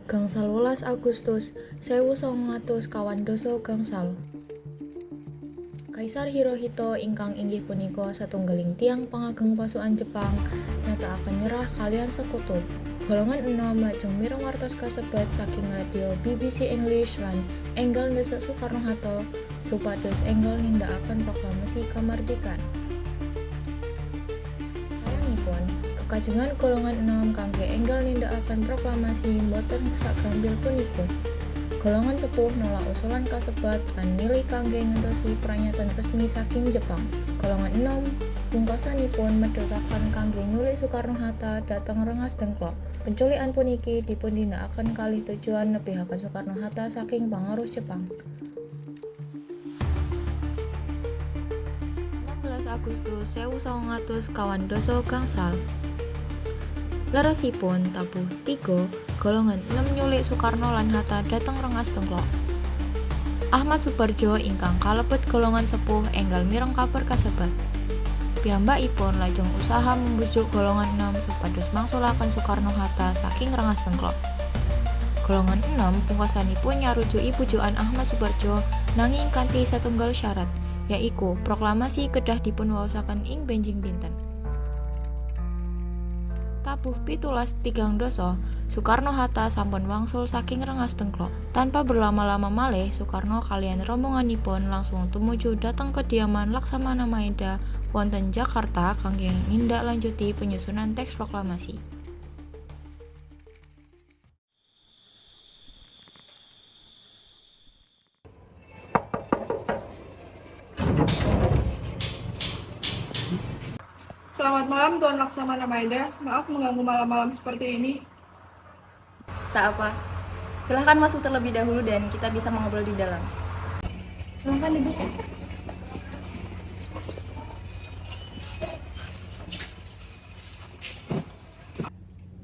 Gangsal 12 Agustus 1900 gangsal. Kaisar Hirohito ingkang inggih punika satunggaling tiang pangageng pasukan Jepang nyatakaken nyerah kaliyan sekutu. Golongan 6 lajeng mireng wartos kasebat saking radio BBC English lan enggal ndesek Soekarno-Hatta supados enggal nindakaken proklamasi kamardikan. Sayangipun, kekajengan golongan 6 kangge enggal nindakaken proklamasi boten sagambil punika. Golongan sepuh nolak usulan kasebat lan milih kangge ngentosi pernyataan resmi saking Jepang. Golongan 6 pungkasanipun medhotaken kangge nyulik Soekarno-Hatta dhateng Rengas Dengklok. Penculikan puniki dipundhinikaken kalih tujuan nebihaken Soekarno-Hatta saking pangaruh Jepang. 16 Agustus 1900 gangsal. Leresipun tabuh 3 golongan 6 nyulik Soekarno lan Hatta dhateng Rengas Dengklok. Ahmad Suparjo ingkang kalebet golongan sepuh enggal mireng kabar kasebat. Piyambakipun lajeng usaha membujuk golongan 6 supados mangsulaken Soekarno-Hatta saking Rengas Dengklok. Golongan 6 pungkasanipun nyarujuki bujukan Ahmad Suparjo nanging kanthi satunggal syarat, yaiku proklamasi kedah dipunwaosaken ing benjing dinten. Tabuh 17 Soekarno-Hatta sampun wangsul saking Rengas Dengklok. Tanpa berlama-lama malih, Soekarno kaliyan rombonganipun langsung tumuju dhateng kediaman Laksamana Maeda wonten Jakarta kangge nindaklanjuti penyusunan teks proklamasi. Selamat malam Tuan Laksamana Maeda, maaf mengganggu malam-malam seperti ini. Tak apa, silahkan masuk terlebih dahulu dan kita bisa mengobrol di dalam. Silahkan duduk.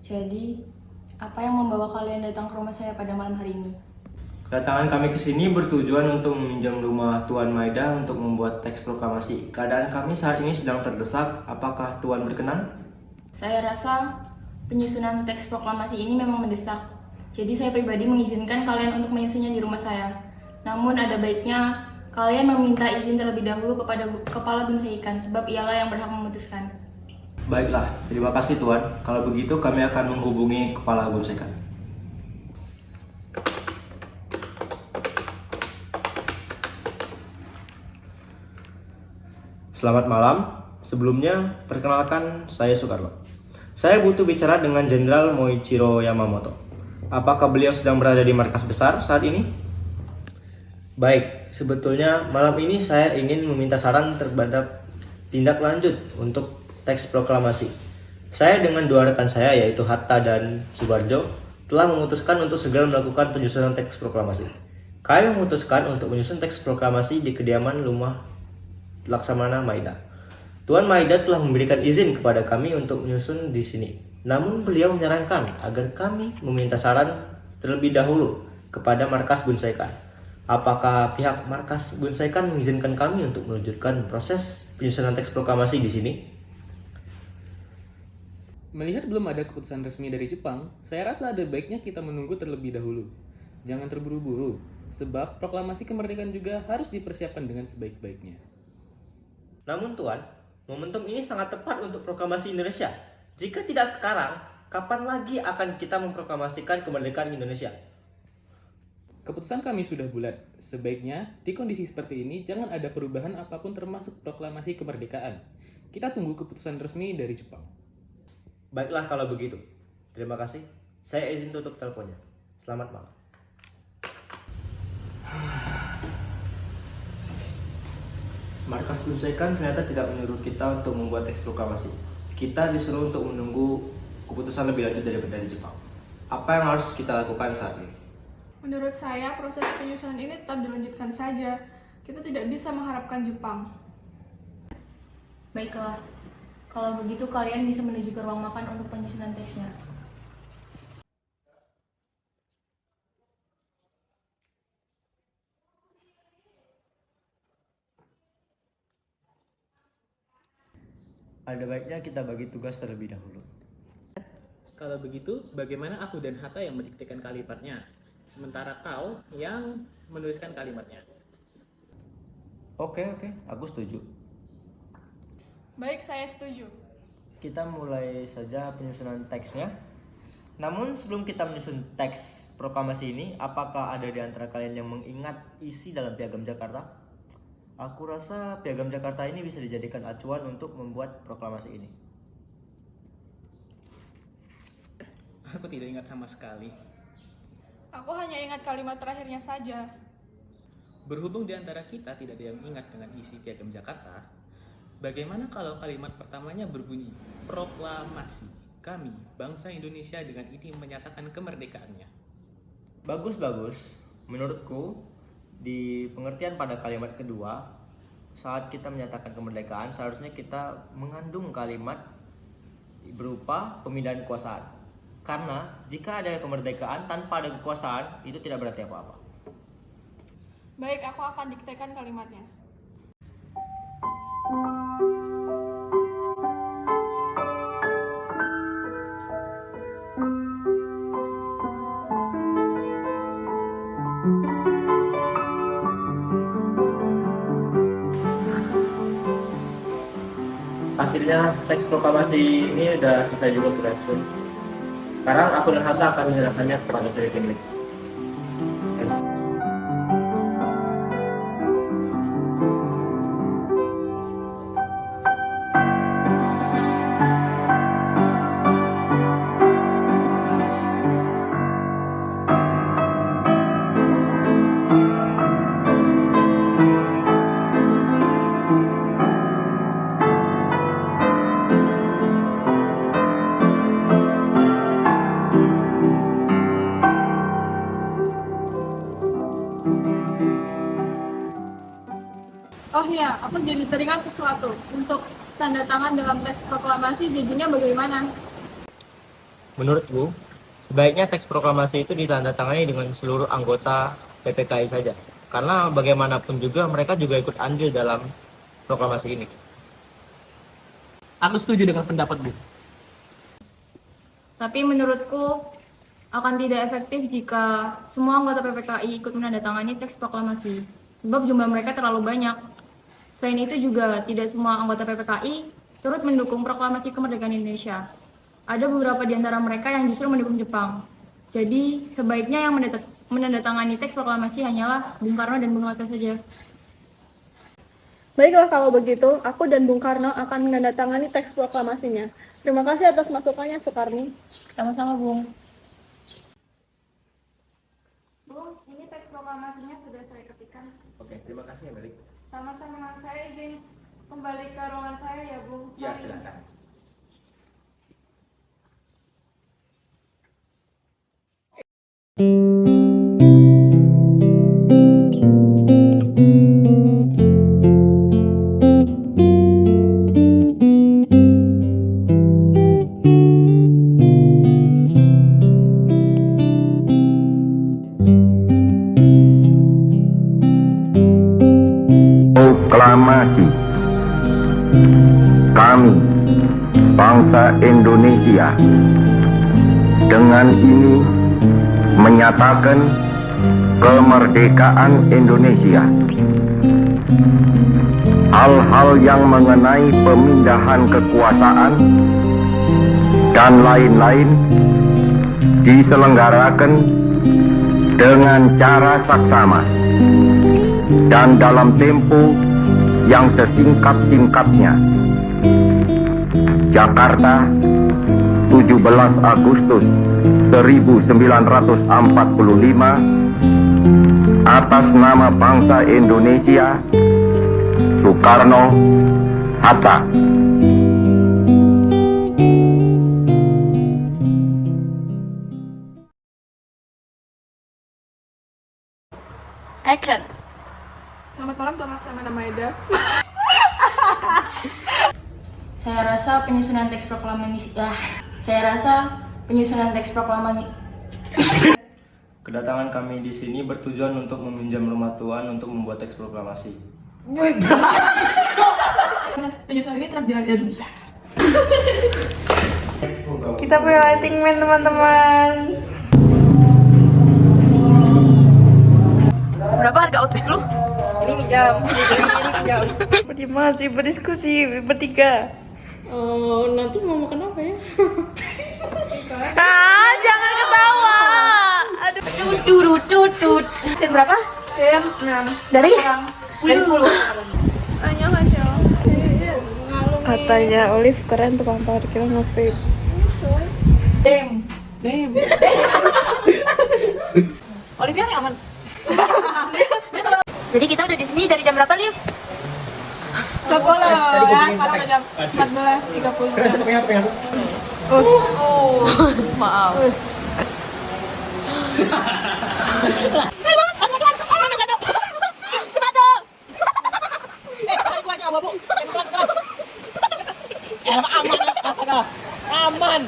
Jadi, apa yang membawa kalian datang ke rumah saya pada malam hari ini? Kedatangan kami ke sini bertujuan untuk meminjam rumah Tuan Maeda untuk membuat teks proklamasi. Keadaan kami saat ini sedang terdesak. Apakah Tuan berkenan? Saya rasa penyusunan teks proklamasi ini memang mendesak. Jadi saya pribadi mengizinkan kalian untuk menyusunnya di rumah saya. Namun ada baiknya kalian meminta izin terlebih dahulu kepada Kepala Gunsaikan, sebab ialah yang berhak memutuskan. Baiklah, terima kasih Tuan. Kalau begitu kami akan menghubungi Kepala Gunsaikan. Selamat malam. Sebelumnya, perkenalkan saya Soekarno. Saya butuh bicara dengan Jenderal Moichiro Yamamoto. Apakah beliau sedang berada di markas besar saat ini? Baik, sebetulnya malam ini saya ingin meminta saran terhadap tindak lanjut untuk teks proklamasi. Saya dengan dua rekan saya yaitu Hatta dan Subarjo telah memutuskan untuk segera melakukan penyusunan teks proklamasi. Kami memutuskan untuk menyusun teks proklamasi di kediaman rumah Laksamana Maeda. Tuan Maeda telah memberikan izin kepada kami untuk menyusun di sini. Namun beliau menyarankan agar kami meminta saran terlebih dahulu kepada markas Gunsaikan. Apakah pihak markas Gunsaikan mengizinkan kami untuk melanjutkan proses penyusunan teks proklamasi di sini? Melihat belum ada keputusan resmi dari Jepang, saya rasa ada baiknya kita menunggu terlebih dahulu. Jangan terburu-buru, sebab proklamasi kemerdekaan juga harus dipersiapkan dengan sebaik-baiknya. Namun Tuan, momentum ini sangat tepat untuk proklamasi Indonesia. Jika tidak sekarang, kapan lagi akan kita memproklamasikan kemerdekaan Indonesia? Keputusan kami sudah bulat. Sebaiknya, di kondisi seperti ini, jangan ada perubahan apapun termasuk proklamasi kemerdekaan. Kita tunggu keputusan resmi dari Jepang. Baiklah kalau begitu. Terima kasih. Saya izin tutup teleponnya. Selamat malam. Markas Gunsaikan ternyata tidak menyuruh kita untuk membuat teks proklamasi. Kita disuruh untuk menunggu keputusan lebih lanjut dari Jepang. Apa yang harus kita lakukan saat ini? Menurut saya, proses penyusunan ini tetap dilanjutkan saja. Kita tidak bisa mengharapkan Jepang. Baiklah, kalau begitu kalian bisa menuju ke ruang makan untuk penyusunan teksnya. Ada baiknya kita bagi tugas terlebih dahulu. Kalau begitu, bagaimana aku dan Hatta yang mendiktekan kalimatnya, sementara kau yang menuliskan kalimatnya? Oke, aku setuju. Baik, saya setuju. Kita mulai saja penyusunan teksnya. Namun sebelum kita menyusun teks proklamasi ini, apakah ada di antara kalian yang mengingat isi dalam Piagam Jakarta? Aku rasa Piagam Jakarta ini bisa dijadikan acuan untuk membuat proklamasi ini. Aku tidak ingat sama sekali. Aku hanya ingat kalimat terakhirnya saja. Berhubung di antara kita tidak ada yang ingat dengan isi Piagam Jakarta, bagaimana kalau kalimat pertamanya berbunyi, proklamasi kami, bangsa Indonesia dengan ini menyatakan kemerdekaannya. Bagus. Menurutku, di pengertian pada kalimat kedua, saat kita menyatakan kemerdekaan, seharusnya kita mengandung kalimat berupa pemindahan kekuasaan. Karena jika ada kemerdekaan tanpa ada kekuasaan, itu tidak berarti apa-apa. Baik, aku akan diktekan kalimatnya. Akhirnya teks proklamasi ini sudah selesai juga berhasil. Sekarang aku dan Hatta akan menyerahkannya kepada Sri Kimlik. Oh iya, aku jadi teringat sesuatu. Untuk tanda tangan dalam teks proklamasi jadinya bagaimana? Menurutku, sebaiknya teks proklamasi itu ditandatangani dengan seluruh anggota PPKI saja. Karena bagaimanapun juga mereka juga ikut andil dalam proklamasi ini. Aku setuju dengan pendapatmu. Tapi menurutku akan tidak efektif jika semua anggota PPKI ikut menandatangani teks proklamasi, sebab jumlah mereka terlalu banyak. Selain itu juga tidak semua anggota PPKI turut mendukung proklamasi kemerdekaan Indonesia. Ada beberapa di antara mereka yang justru mendukung Jepang. Jadi sebaiknya yang menandatangani teks proklamasi hanyalah Bung Karno dan Bung Hatta saja. Baiklah kalau begitu, aku dan Bung Karno akan menandatangani teks proklamasinya. Terima kasih atas masukannya, Soekarni. Sama-sama, Bung. Bung, ini teks proklamasinya sudah saya ketikkan. Oke, terima kasih ya, Melik. Sama-sama, saya izin kembali ke ruangan saya ya, Bung. Ya, Mari. silakan. Proklamasi kami, bangsa Indonesia, dengan ini menyatakan kemerdekaan Indonesia. Hal-hal yang mengenai pemindahan kekuasaan dan lain-lain diselenggarakan dengan cara saksama dan dalam tempo yang sesingkat-singkatnya. Jakarta, 17 Agustus 1945, atas nama bangsa Indonesia, Soekarno, Hatta. Action. Selamat malam Tuan Laksamana Maeda. Saya rasa penyusunan teks proklamasi Kedatangan kami di sini bertujuan untuk meminjam rumah Tuan untuk membuat teks proklamasi. Penyusunan ini telah dilakukan. Kita punya lighting man teman-teman. Berapa harga outfit lu? Ini pinjam. Masih berdiskusi bertiga. Nanti mau makan apa ya? Jangan ketawa. Aduh. Tutut. Sen berapa? Sen 6. Dari? Dari 10. Katanya Olive keren tukang parkir nge-vape. Olivia nih aman. Jadi kita udah di sini dari jam berapa, Liv? 10 ya, sekarang udah jam 14.30. Maaf. Aman.